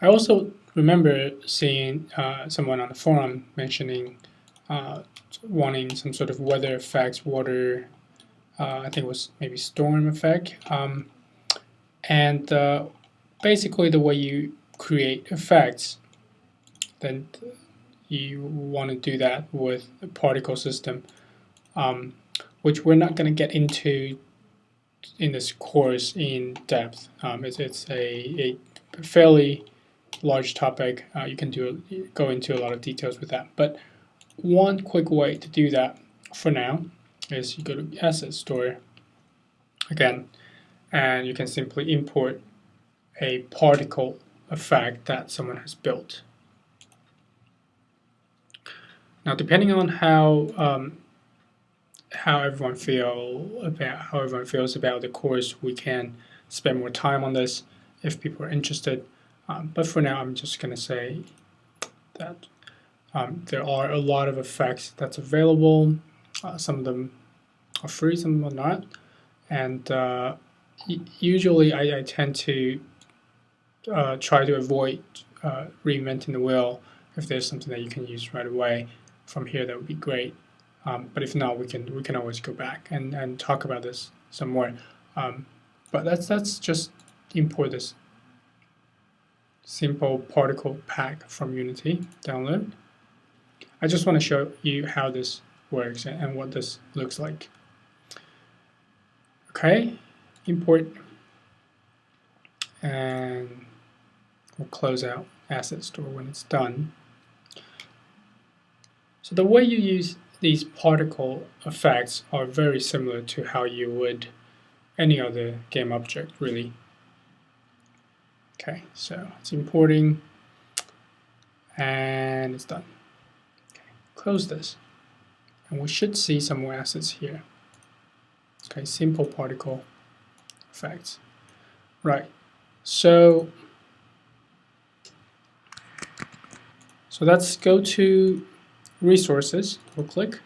I also remember seeing someone on the forum mentioning wanting some sort of weather effects, water, I think it was maybe storm effect. And basically, the way you create effects, then you want to do that with a particle system, which we're not going to get into in this course in depth. It's a fairly large topic. You can go into a lot of details with that. But one quick way to do that for now is you go to Asset Store again, and you can simply import a particle effect that someone has built. Now, depending on how everyone feels about the course, we can spend more time on this if people are interested. But for now, I'm just going to say that there are a lot of effects that's available. Some of them are free, some of them are not. And usually I tend to try to avoid reinventing the wheel. If there's something that you can use right away from here, that would be great. But if not, we can always go back and talk about this some more. But that's just import this simple particle pack from Unity, download. I just want to show you how this works and what this looks like. Okay, import, and we'll close out Asset Store when it's done. So the way you use these particle effects are very similar to how you would any other game object, really. Okay, so it's importing, and it's done. Okay, close this, and we should see some more assets here. Okay, simple particle effects. Right, so let's go to resources, we'll click,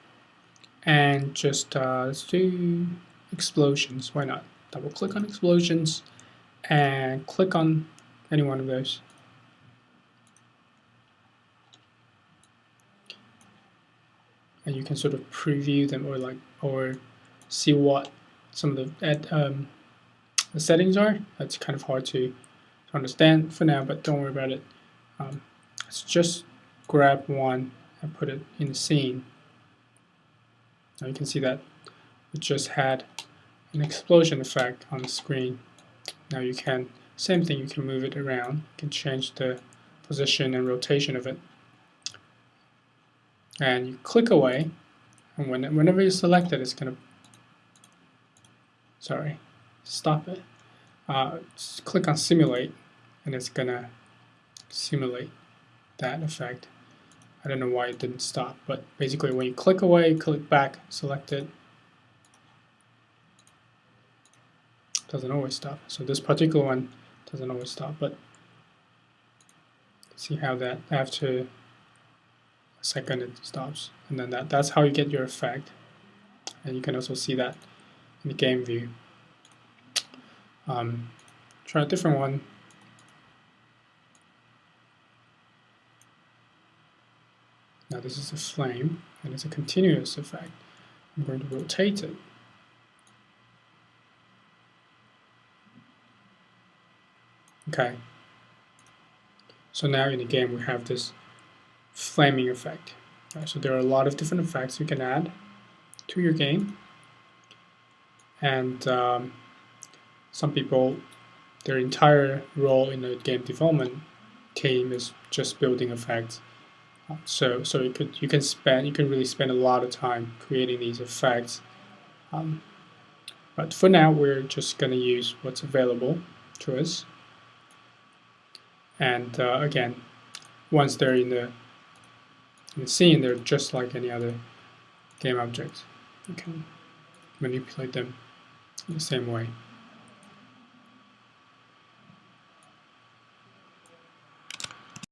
and just let's do explosions, why not? Double click on explosions and click on any one of those. And you can sort of preview them or see what some of the settings are. That's kind of hard to understand for now, but don't worry about it. Let's just grab one and put it in the scene. Now you can see that we just had an explosion effect on the screen. Now you can, same thing, you can move it around. You can change the position and rotation of it. And you click away, and whenever you select it, it's going to, stop it. Just click on simulate, and it's going to simulate that effect. I don't know why it didn't stop, but basically when you click away, click back, select it, doesn't always stop. So this particular one doesn't always stop, but see how that after a second it stops, and then that's how you get your effect. And you can also see that in the game view. Try a different one. Now this is a flame, and it's a continuous effect. I'm going to rotate it. Okay. So now in the game we have this flaming effect. Right, so there are a lot of different effects you can add to your game. And some people, their entire role in the game development team is just building effects. So you can really spend a lot of time creating these effects. But for now, we're just going to use what's available to us. And again, once they're in the scene, they're just like any other game object. You can manipulate them in the same way.